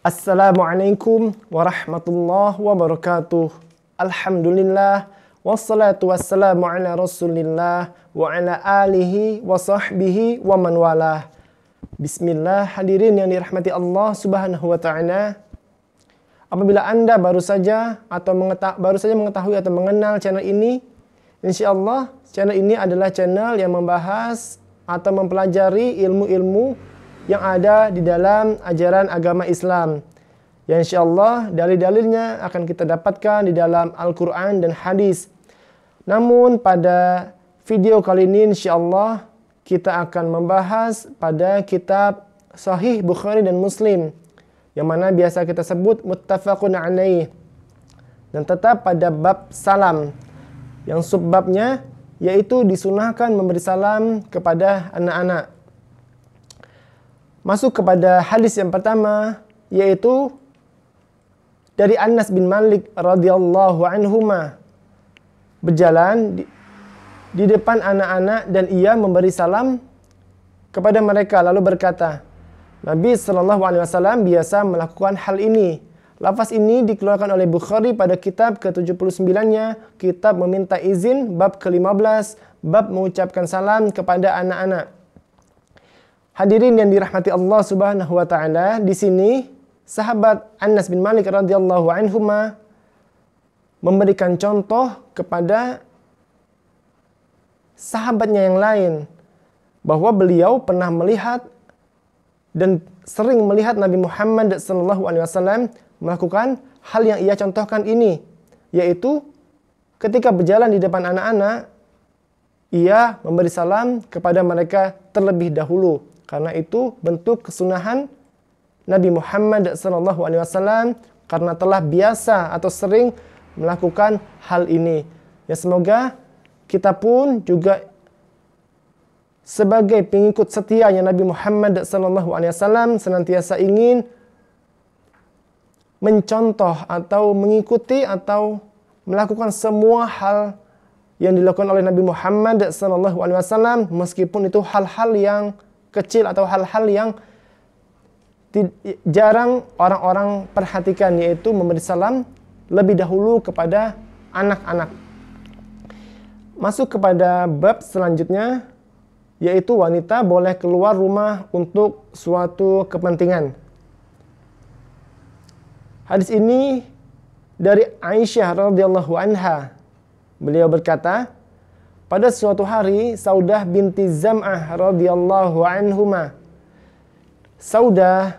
Assalamualaikum warahmatullahi wabarakatuh. Alhamdulillah wassalatu wassalamu ala Rasulillah wa ala alihi wa sahbihi wa man walah. Bismillah, hadirin yang dirahmati Allah Subhanahu wa taala. Apabila Anda baru saja mengetahui atau mengenal channel ini, insyaallah channel ini adalah channel yang membahas atau mempelajari ilmu-ilmu yang ada di dalam ajaran agama Islam. Yang insyaallah dalil-dalilnya akan kita dapatkan di dalam Al-Quran dan hadis. Namun pada video kali ini insyaallah kita akan membahas pada kitab Sahih Bukhari dan Muslim, yang mana biasa kita sebut muttafaqun alaih, dan tetap pada bab salam, yang subbabnya yaitu disunahkan memberi salam kepada anak-anak. Masuk kepada hadis yang pertama, yaitu dari Anas bin Malik radhiyallahu anhuma, berjalan di depan anak-anak dan ia memberi salam kepada mereka lalu berkata, Nabi sallallahu alaihi wasallam biasa melakukan hal ini. Lafaz ini dikeluarkan oleh Bukhari pada kitab ke-79-nya, kitab meminta izin, bab ke-15, bab mengucapkan salam kepada anak-anak. Hadirin yang dirahmati Allah Subhanahu wa taala, di sini sahabat Anas bin Malik radhiyallahu anhuma memberikan contoh kepada sahabatnya yang lain bahwa beliau pernah melihat dan sering melihat Nabi Muhammad sallallahu alaihi wasallam melakukan hal yang ia contohkan ini, yaitu ketika berjalan di depan anak-anak ia memberi salam kepada mereka terlebih dahulu. Karena itu bentuk kesunahan Nabi Muhammad SAW karena telah biasa atau sering melakukan hal ini. Ya, semoga kita pun juga sebagai pengikut setianya Nabi Muhammad SAW senantiasa ingin mencontoh atau mengikuti atau melakukan semua hal yang dilakukan oleh Nabi Muhammad SAW, meskipun itu hal-hal yang kecil atau hal-hal yang jarang orang-orang perhatikan, yaitu memberi salam lebih dahulu kepada anak-anak. Masuk kepada bab selanjutnya, yaitu wanita boleh keluar rumah untuk suatu kepentingan. Hadis ini dari Aisyah radhiyallahu anha. Beliau berkata, pada suatu hari, Saudah binti Zam'ah radhiyallahu anhuma. Saudah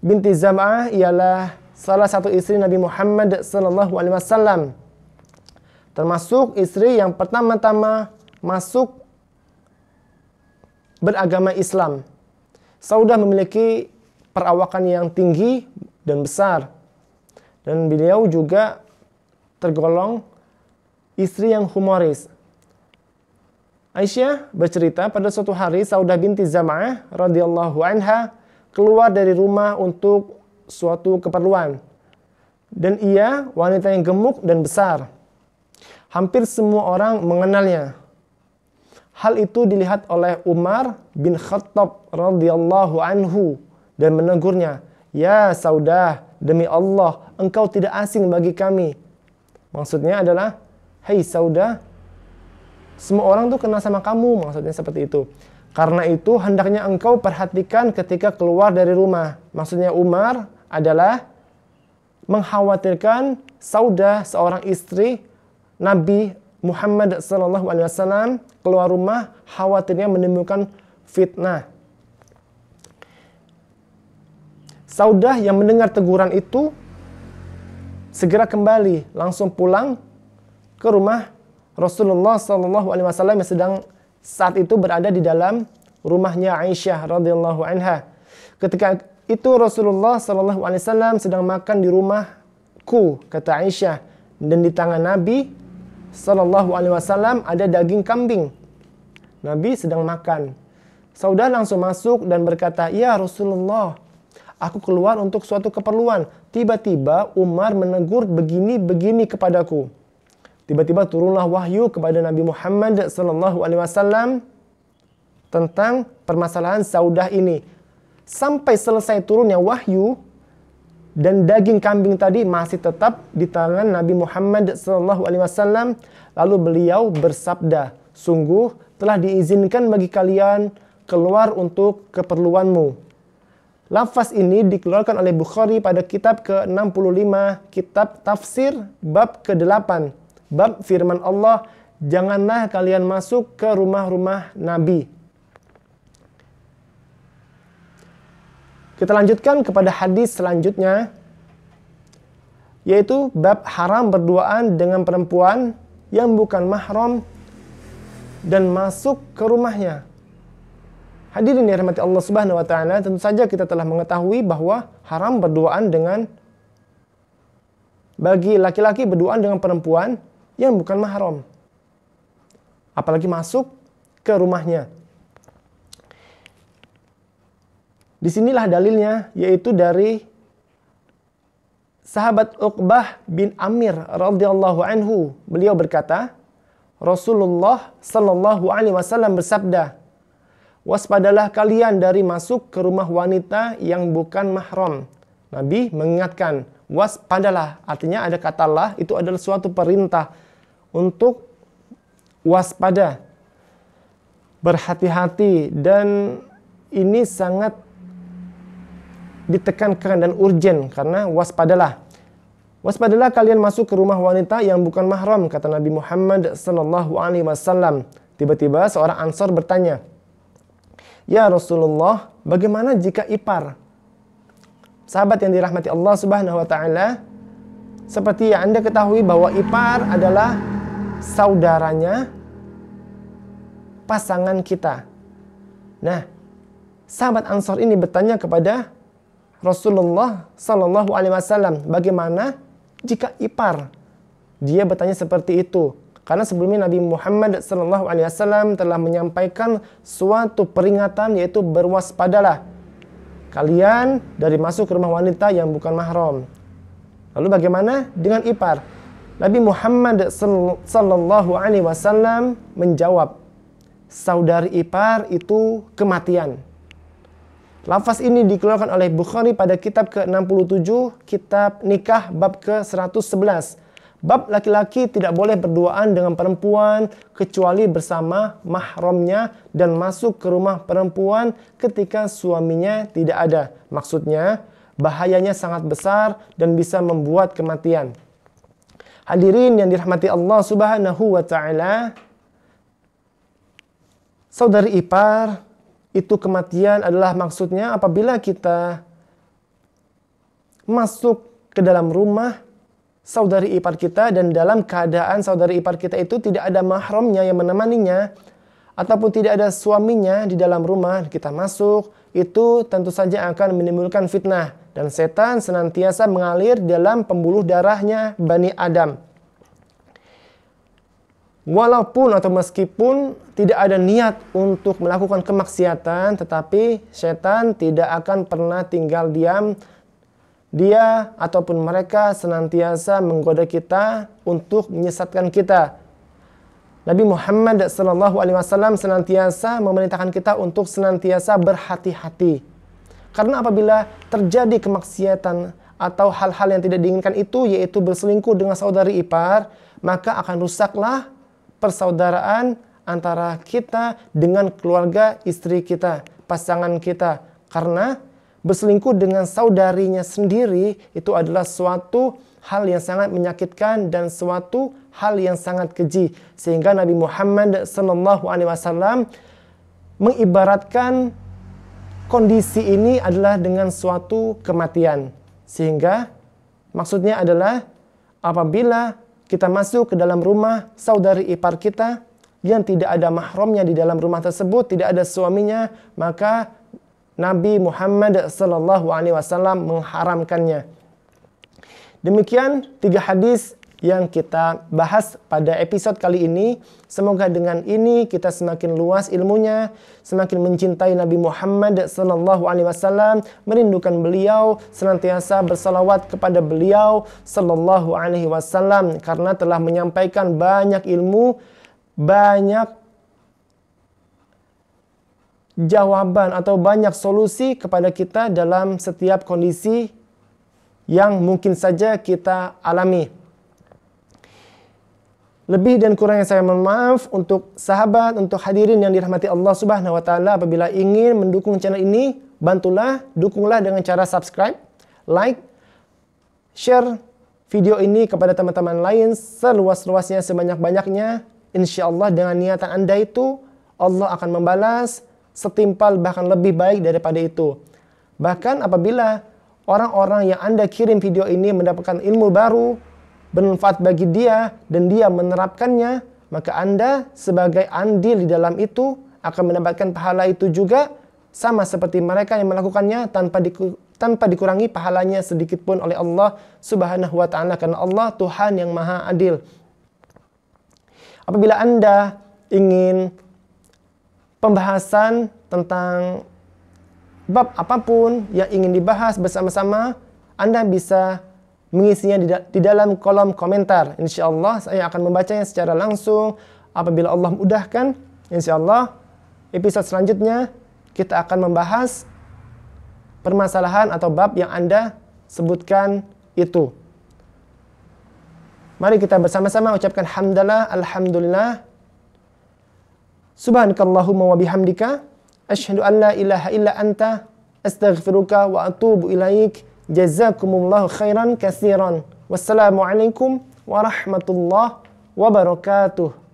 binti Zam'ah ialah salah satu istri Nabi Muhammad sallallahu alaihi wasallam, termasuk istri yang pertama-tama masuk beragama Islam. Saudah memiliki perawakan yang tinggi dan besar, dan beliau juga tergolong istri yang humoris. Aisyah bercerita, pada suatu hari Saudah binti Zam'ah radhiyallahu anha keluar dari rumah untuk suatu keperluan. Dan ia wanita yang gemuk dan besar. Hampir semua orang mengenalnya. Hal itu dilihat oleh Umar bin Khattab radhiyallahu anhu dan menegurnya, "Ya Saudah, demi Allah, engkau tidak asing bagi kami." Maksudnya adalah, "Hei Saudah, semua orang tuh kenal sama kamu," maksudnya seperti itu. Karena itu hendaknya engkau perhatikan ketika keluar dari rumah. Maksudnya Umar adalah mengkhawatirkan Saudah, seorang istri Nabi Muhammad SAW, keluar rumah khawatirnya menimbulkan fitnah. Saudah yang mendengar teguran itu segera kembali, langsung pulang ke rumah Rasulullah SAW yang sedang saat itu berada di dalam rumahnya Aisyah radhiyallahu anha. Ketika itu Rasulullah SAW sedang makan di rumahku, kata Aisyah, dan di tangan Nabi SAW ada daging kambing. Nabi sedang makan. Saudah langsung masuk dan berkata, "Ya Rasulullah, aku keluar untuk suatu keperluan. Tiba-tiba Umar menegur begini-begini kepadaku." Tiba-tiba turunlah wahyu kepada Nabi Muhammad SAW tentang permasalahan Saudah ini. Sampai selesai turunnya wahyu, dan daging kambing tadi masih tetap di tangan Nabi Muhammad SAW. Lalu beliau bersabda, sungguh telah diizinkan bagi kalian keluar untuk keperluanmu. Lafaz ini dikeluarkan oleh Bukhari pada kitab ke-65, kitab tafsir, bab ke-8. Bab firman Allah, janganlah kalian masuk ke rumah-rumah Nabi. Kita lanjutkan kepada hadis selanjutnya, yaitu bab haram berduaan dengan perempuan yang bukan mahram dan masuk ke rumahnya. Hadirin yang dirahmati Allah Subhanahu wa taala, tentu saja kita telah mengetahui bahwa haram berduaan bagi laki-laki berduaan dengan perempuan yang bukan mahram, apalagi masuk ke rumahnya. Disinilah dalilnya, yaitu dari sahabat Uqbah bin Amir radhiyallahu anhu. Beliau berkata, Rasulullah sallallahu alaihi wasallam bersabda, waspadalah kalian dari masuk ke rumah wanita yang bukan mahram. Nabi mengingatkan, waspadalah, artinya ada kata lah, itu adalah suatu perintah untuk waspada, berhati-hati, dan ini sangat ditekankan dan urgen karena waspadalah. Waspadalah kalian masuk ke rumah wanita yang bukan mahram, kata Nabi Muhammad sallallahu alaihi wasallam. Tiba-tiba seorang Ansor bertanya, ya Rasulullah, bagaimana jika ipar? Sahabat yang dirahmati Allah Subhanahu wa taala, seperti yang Anda ketahui bahwa ipar adalah saudaranya pasangan kita. Nah, sahabat Ansor ini bertanya kepada Rasulullah sallallahu alaihi wasallam, bagaimana jika ipar? Dia bertanya seperti itu karena sebelumnya Nabi Muhammad sallallahu alaihi wasallam telah menyampaikan suatu peringatan, yaitu berwaspadalah kalian dari masuk ke rumah wanita yang bukan mahram. Lalu bagaimana dengan ipar? Nabi Muhammad sallallahu alaihi wasallam menjawab, saudari ipar itu kematian. Lafaz ini dikeluarkan oleh Bukhari pada kitab ke-67, kitab nikah, bab ke-111. Bab laki-laki tidak boleh berduaan dengan perempuan kecuali bersama mahramnya dan masuk ke rumah perempuan ketika suaminya tidak ada. Maksudnya, bahayanya sangat besar dan bisa membuat kematian. Hadirin yang dirahmati Allah Subhanahu wa taala, saudari ipar itu kematian adalah maksudnya apabila kita masuk ke dalam rumah saudari ipar kita dan dalam keadaan saudari ipar kita itu tidak ada mahramnya yang menemaninya ataupun tidak ada suaminya di dalam rumah, kita masuk, itu tentu saja akan menimbulkan fitnah dan setan senantiasa mengalir dalam pembuluh darahnya Bani Adam. Walaupun atau meskipun tidak ada niat untuk melakukan kemaksiatan, tetapi setan tidak akan pernah tinggal diam. Dia ataupun mereka senantiasa menggoda kita untuk menyesatkan kita. Nabi Muhammad SAW senantiasa memerintahkan kita untuk senantiasa berhati-hati. Karena apabila terjadi kemaksiatan atau hal-hal yang tidak diinginkan itu, yaitu berselingkuh dengan saudari ipar, maka akan rusaklah persaudaraan antara kita dengan keluarga istri kita, pasangan kita. Karena berselingkuh dengan saudarinya sendiri itu adalah suatu hal yang sangat menyakitkan dan suatu hal yang sangat keji. Sehingga Nabi Muhammad SAW mengibaratkan kondisi ini adalah dengan suatu kematian. Sehingga maksudnya adalah apabila kita masuk ke dalam rumah saudari ipar kita yang tidak ada mahramnya di dalam rumah tersebut, tidak ada suaminya, maka Nabi Muhammad SAW mengharamkannya. Demikian 3 hadis yang kita bahas pada episode kali ini. Semoga dengan ini kita semakin luas ilmunya, semakin mencintai Nabi Muhammad SAW, merindukan beliau, senantiasa bersalawat kepada beliau SAW, karena telah menyampaikan banyak ilmu, banyak jawaban atau banyak solusi kepada kita dalam setiap kondisi yang mungkin saja kita alami. Lebih dan kurangnya saya mohon maaf. Untuk sahabat, untuk hadirin yang dirahmati Allah Subhanahu wa taala, apabila ingin mendukung channel ini, bantulah, dukunglah dengan cara subscribe, like, share video ini kepada teman-teman lain seluas-luasnya, sebanyak-banyaknya. Insya Allah dengan niatan Anda itu, Allah akan membalas setimpal bahkan lebih baik daripada itu. Bahkan apabila orang-orang yang Anda kirim video ini mendapatkan ilmu baru, bermanfaat bagi dia, dan dia menerapkannya, maka Anda sebagai andil di dalam itu akan mendapatkan pahala itu juga, sama seperti mereka yang melakukannya tanpa dikurangi pahalanya sedikit pun oleh Allah Subhanahu wa taala, karena Allah Tuhan yang Maha Adil. Apabila Anda ingin pembahasan tentang bab apapun yang ingin dibahas bersama-sama, Anda bisa mengisinya di dalam kolom komentar. Insya Allah saya akan membacanya secara langsung apabila Allah mudahkan. Insya Allah episode selanjutnya kita akan membahas permasalahan atau bab yang Anda sebutkan itu. Mari kita bersama-sama ucapkan hamdalah, alhamdulillah. Subhanakallahumma wa bihamdika asyhadu an la ilaha illa anta astaghfiruka wa atubu ilaik. Jazakumullahu khairan katsiran. Wassalamualaikum warahmatullahi wabarakatuh.